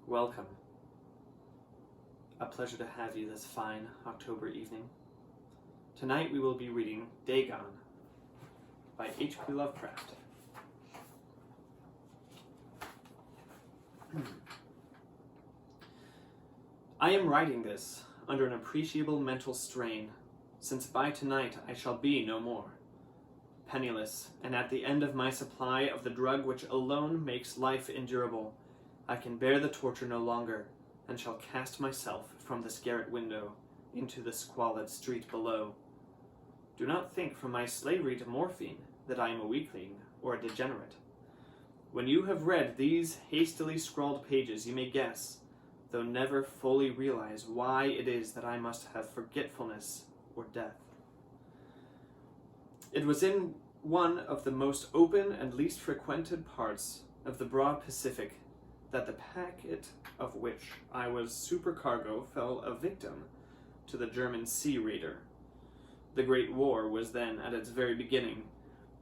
Welcome. A pleasure to have you this fine October evening. Tonight we will be reading Dagon by H.P. Lovecraft. I am writing this under an appreciable mental strain, since by tonight I shall be no more. Penniless, and at the end of my supply of the drug which alone makes life endurable, I can bear the torture no longer, and shall cast myself from this garret window into the squalid street below. Do not think from my slavery to morphine that I am a weakling or a degenerate. When you have read these hastily scrawled pages, you may guess, though never fully realize, why it is that I must have forgetfulness or death. It was in one of the most open and least frequented parts of the broad Pacific that the packet of which I was supercargo fell a victim to the German sea raider. The Great War was then at its very beginning,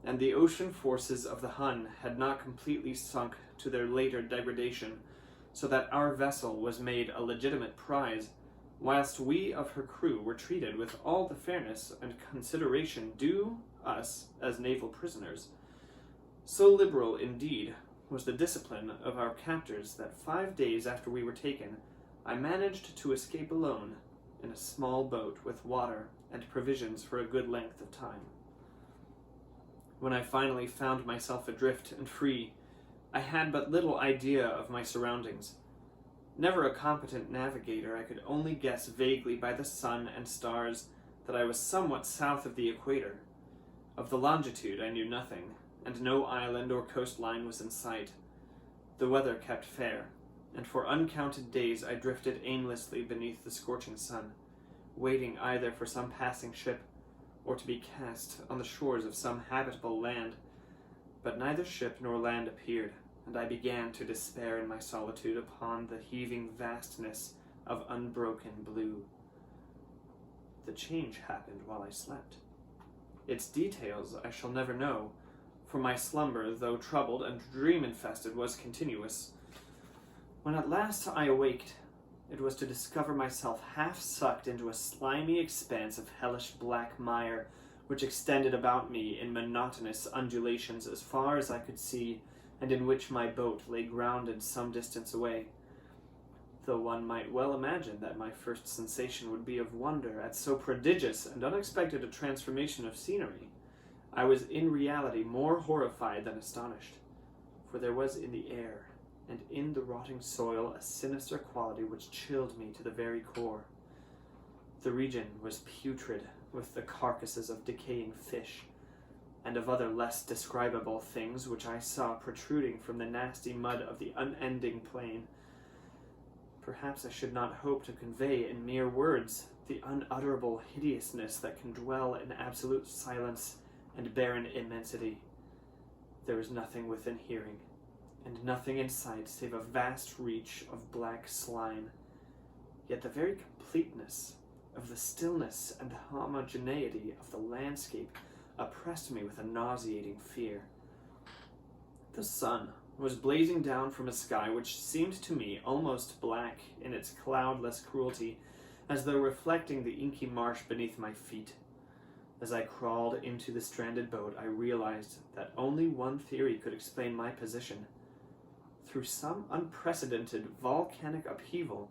and the ocean forces of the Hun had not completely sunk to their later degradation, so that our vessel was made a legitimate prize, whilst we of her crew were treated with all the fairness and consideration due us as naval prisoners. So liberal, indeed, was the discipline of our captors that 5 days after we were taken, I managed to escape alone in a small boat with water and provisions for a good length of time. When I finally found myself adrift and free, I had but little idea of my surroundings. Never a competent navigator, I could only guess vaguely by the sun and stars that I was somewhat south of the equator. Of the longitude I knew nothing, and no island or coastline was in sight. The weather kept fair, and for uncounted days I drifted aimlessly beneath the scorching sun, waiting either for some passing ship or to be cast on the shores of some habitable land. But neither ship nor land appeared, and I began to despair in my solitude upon the heaving vastness of unbroken blue. The change happened while I slept. Its details I shall never know, for my slumber, though troubled and dream-infested, was continuous. When at last I awaked, it was to discover myself half sucked into a slimy expanse of hellish black mire, which extended about me in monotonous undulations as far as I could see, and in which my boat lay grounded some distance away. Though one might well imagine that my first sensation would be of wonder at so prodigious and unexpected a transformation of scenery, I was in reality more horrified than astonished, for there was in the air and in the rotting soil a sinister quality which chilled me to the very core. The region was putrid with the carcasses of decaying fish, and of other less describable things which I saw protruding from the nasty mud of the unending plain. Perhaps I should not hope to convey in mere words the unutterable hideousness that can dwell in absolute silence and barren immensity. There was nothing within hearing, and nothing in sight save a vast reach of black slime. Yet the very completeness of the stillness and homogeneity of the landscape oppressed me with a nauseating fear. The sun was blazing down from a sky which seemed to me almost black in its cloudless cruelty, as though reflecting the inky marsh beneath my feet. As I crawled into the stranded boat, I realized that only one theory could explain my position. Through some unprecedented volcanic upheaval,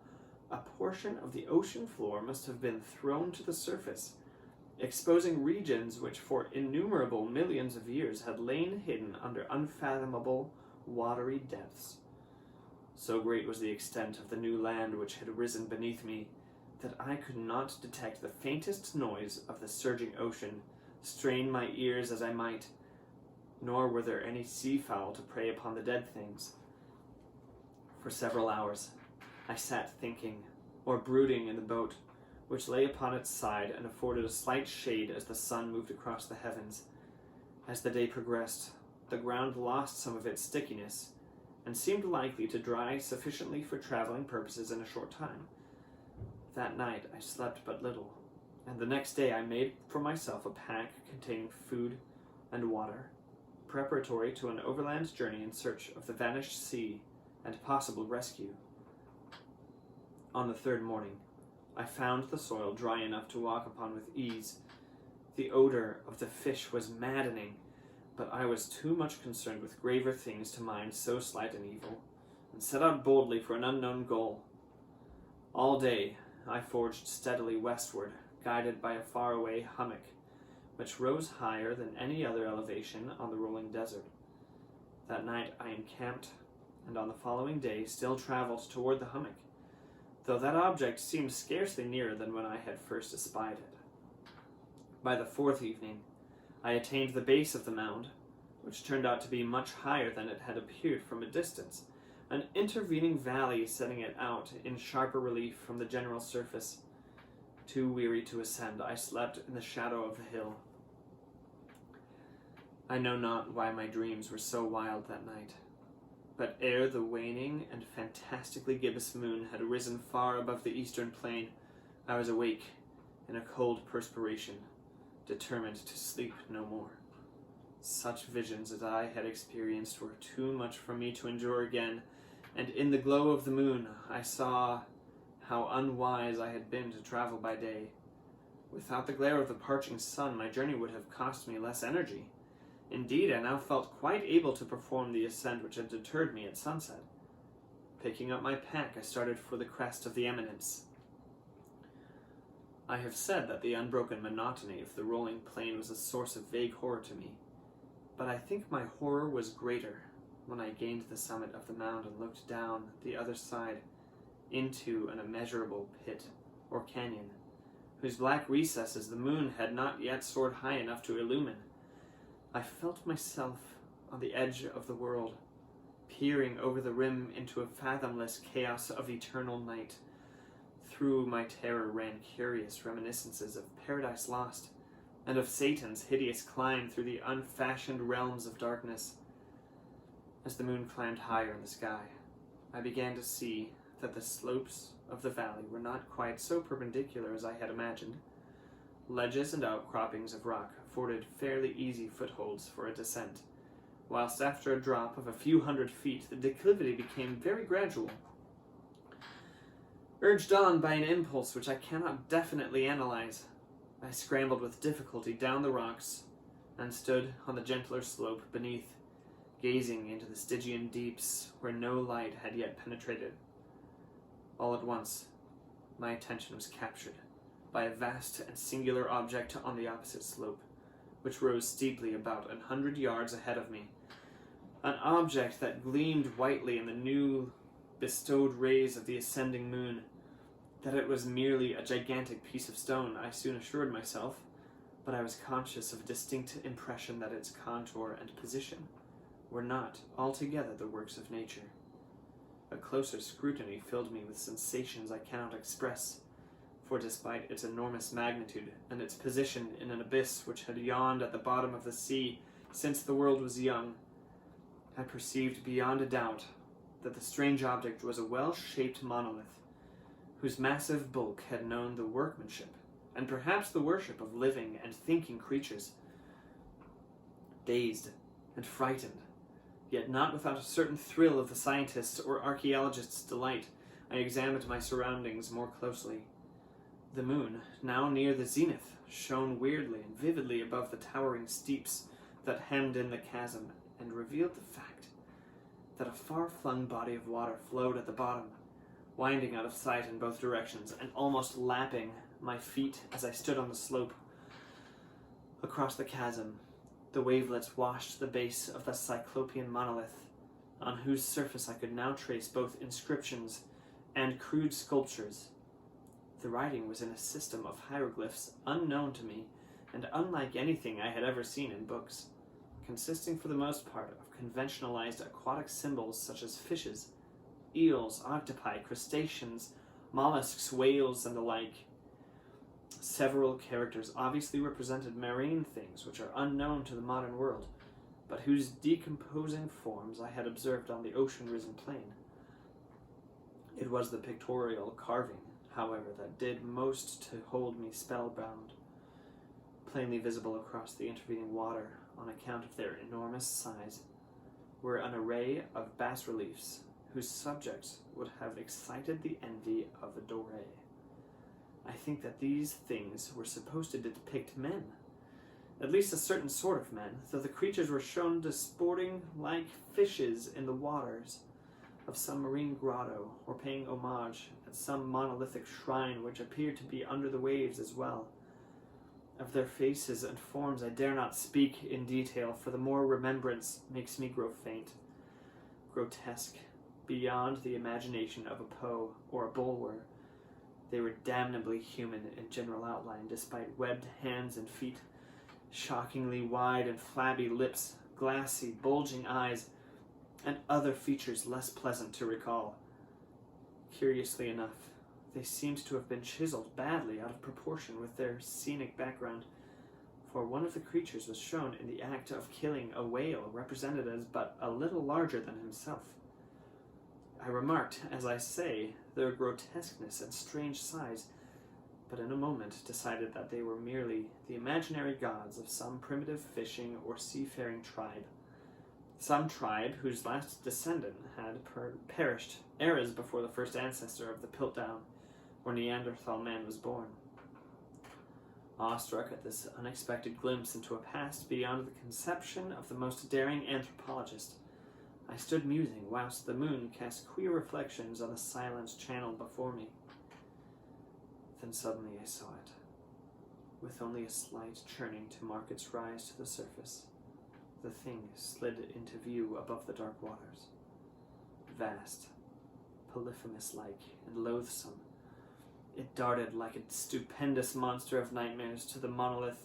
a portion of the ocean floor must have been thrown to the surface, exposing regions which for innumerable millions of years had lain hidden under unfathomable, watery depths. So great was the extent of the new land which had risen beneath me, that I could not detect the faintest noise of the surging ocean, strain my ears as I might, nor were there any seafowl to prey upon the dead things. For several hours I sat thinking, or brooding in the boat, which lay upon its side and afforded a slight shade as the sun moved across the heavens. As the day progressed, the ground lost some of its stickiness, and seemed likely to dry sufficiently for traveling purposes in a short time. That night I slept but little, and the next day I made for myself a pack containing food and water, preparatory to an overland journey in search of the vanished sea and possible rescue. On the third morning, I found the soil dry enough to walk upon with ease. The odor of the fish was maddening, but I was too much concerned with graver things to mind so slight an evil, and set out boldly for an unknown goal. All day I forged steadily westward, guided by a faraway hummock, which rose higher than any other elevation on the rolling desert. That night I encamped, and on the following day still traveled toward the hummock, though that object seemed scarcely nearer than when I had first espied it. By the fourth evening, I attained the base of the mound, which turned out to be much higher than it had appeared from a distance, an intervening valley setting it out in sharper relief from the general surface. Too weary to ascend, I slept in the shadow of the hill. I know not why my dreams were so wild that night, but ere the waning and fantastically gibbous moon had risen far above the eastern plain, I was awake in a cold perspiration, determined to sleep no more. Such visions as I had experienced were too much for me to endure again, and in the glow of the moon I saw how unwise I had been to travel by day. Without the glare of the parching sun, my journey would have cost me less energy. Indeed, I now felt quite able to perform the ascent which had deterred me at sunset. Picking up my pack, I started for the crest of the eminence. I have said that the unbroken monotony of the rolling plain was a source of vague horror to me, but I think my horror was greater when I gained the summit of the mound and looked down the other side into an immeasurable pit or canyon, whose black recesses the moon had not yet soared high enough to illumine. I felt myself on the edge of the world, peering over the rim into a fathomless chaos of eternal night. Through my terror ran curious reminiscences of Paradise Lost, and of Satan's hideous climb through the unfashioned realms of darkness. As the moon climbed higher in the sky, I began to see that the slopes of the valley were not quite so perpendicular as I had imagined. Ledges and outcroppings of rock afforded fairly easy footholds for a descent, whilst after a drop of a few hundred feet the declivity became very gradual. Urged on by an impulse which I cannot definitely analyze, I scrambled with difficulty down the rocks and stood on the gentler slope beneath, gazing into the Stygian deeps where no light had yet penetrated. All at once, my attention was captured by a vast and singular object on the opposite slope, which rose steeply about 100 yards ahead of me. An object that gleamed whitely in the new bestowed rays of the ascending moon. That it was merely a gigantic piece of stone, I soon assured myself, but I was conscious of a distinct impression that its contour and position were not altogether the works of nature. A closer scrutiny filled me with sensations I cannot express, for despite its enormous magnitude and its position in an abyss which had yawned at the bottom of the sea since the world was young, I perceived beyond a doubt that the strange object was a well-shaped monolith, whose massive bulk had known the workmanship, and perhaps the worship of living and thinking creatures. Dazed and frightened, yet not without a certain thrill of the scientist's or archaeologist's delight, I examined my surroundings more closely. The moon, now near the zenith, shone weirdly and vividly above the towering steeps that hemmed in the chasm, and revealed the fact that a far-flung body of water flowed at the bottom, winding out of sight in both directions and almost lapping my feet as I stood on the slope. Across the chasm, the wavelets washed the base of the cyclopean monolith, on whose surface I could now trace both inscriptions and crude sculptures. The writing was in a system of hieroglyphs unknown to me and unlike anything I had ever seen in books, consisting for the most part of conventionalized aquatic symbols such as fishes, eels, octopi, crustaceans, mollusks, whales, and the like. Several characters obviously represented marine things which are unknown to the modern world, but whose decomposing forms I had observed on the ocean-risen plain. It was the pictorial carving, however, that did most to hold me spellbound. Plainly visible across the intervening water, on account of their enormous size, were an array of bas-reliefs whose subjects would have excited the envy of a Doré. I think that these things were supposed to depict men, at least a certain sort of men, though the creatures were shown disporting like fishes in the waters of some marine grotto, or paying homage at some monolithic shrine which appeared to be under the waves as well. Of their faces and forms I dare not speak in detail, for the more remembrance makes me grow faint. Grotesque, beyond the imagination of a Poe or a Bulwer, they were damnably human in general outline, despite webbed hands and feet, shockingly wide and flabby lips, glassy, bulging eyes, and other features less pleasant to recall. Curiously enough, they seemed to have been chiseled badly out of proportion with their scenic background, for one of the creatures was shown in the act of killing a whale represented as but a little larger than himself. I remarked, as I say, their grotesqueness and strange size, but in a moment decided that they were merely the imaginary gods of some primitive fishing or seafaring tribe. Some tribe whose last descendant had perished eras before the first ancestor of the Piltdown or Neanderthal man was born. Awestruck at this unexpected glimpse into a past beyond the conception of the most daring anthropologist, I stood musing whilst the moon cast queer reflections on the silent channel before me. Then suddenly I saw it, with only a slight churning to mark its rise to the surface. The thing slid into view above the dark waters. Vast, Polyphemus-like, and loathsome, it darted like a stupendous monster of nightmares to the monolith,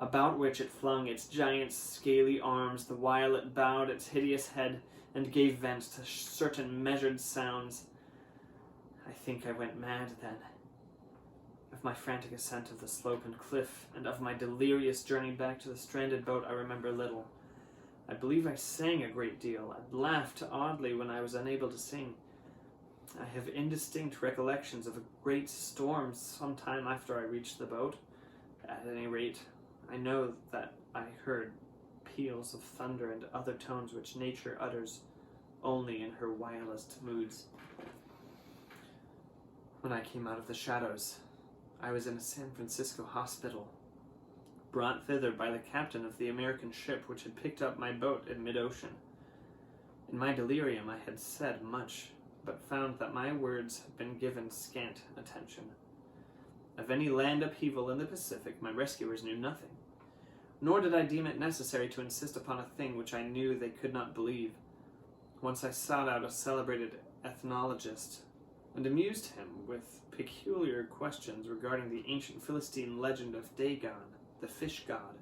about which it flung its giant scaly arms, the while it bowed its hideous head and gave vent to certain measured sounds. I think I went mad then. Of my frantic ascent of the slope and cliff, and of my delirious journey back to the stranded boat, I remember little. I believe I sang a great deal, and laughed oddly when I was unable to sing. I have indistinct recollections of a great storm some time after I reached the boat. At any rate, I know that I heard peals of thunder and other tones which nature utters only in her wildest moods. When I came out of the shadows, I was in a San Francisco hospital, brought thither by the captain of the American ship which had picked up my boat in mid-ocean. In my delirium I had said much, but found that my words had been given scant attention. Of any land upheaval in the Pacific my rescuers knew nothing, nor did I deem it necessary to insist upon a thing which I knew they could not believe. Once I sought out a celebrated ethnologist, and amused him with peculiar questions regarding the ancient Philistine legend of Dagon, the fish god.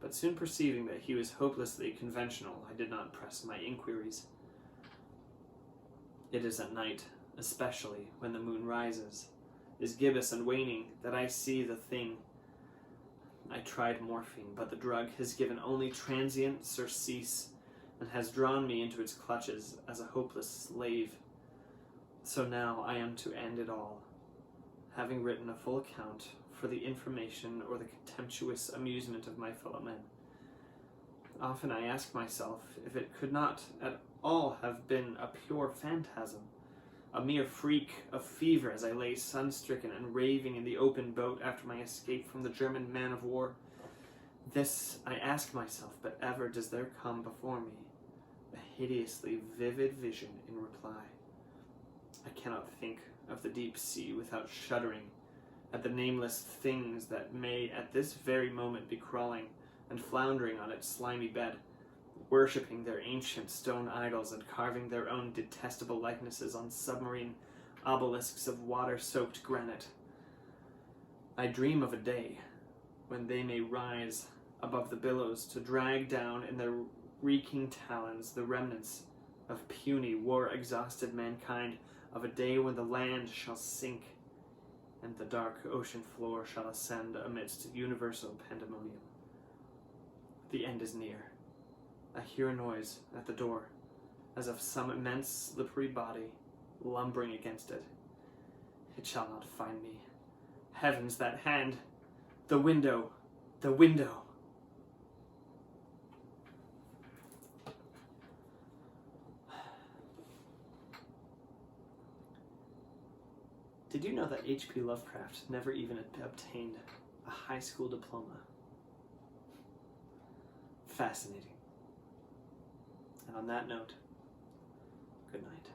But soon perceiving that he was hopelessly conventional, I did not press my inquiries. It is at night, especially when the moon rises, is gibbous and waning, that I see the thing. I tried morphine, but the drug has given only transient surcease, and has drawn me into its clutches as a hopeless slave. So now I am to end it all, having written a full account for the information or the contemptuous amusement of my fellow men. Often I ask myself if it could not at all have been a pure phantasm, a mere freak of fever as I lay sun-stricken and raving in the open boat after my escape from the German man-of-war. This I ask myself, but ever does there come before me a hideously vivid vision in reply. I cannot think of the deep sea without shuddering at the nameless things that may at this very moment be crawling and floundering on its slimy bed, worshipping their ancient stone idols and carving their own detestable likenesses on submarine obelisks of water-soaked granite. I dream of a day when they may rise above the billows to drag down in their reeking talons the remnants of puny, war-exhausted mankind, of a day when the land shall sink and the dark ocean floor shall ascend amidst universal pandemonium. The end is near. I hear a noise at the door, as of some immense slippery body lumbering against it. It shall not find me. Heavens, that hand! The window! The window! Did you know that H.P. Lovecraft never even obtained a high school diploma? Fascinating. And on that note, good night.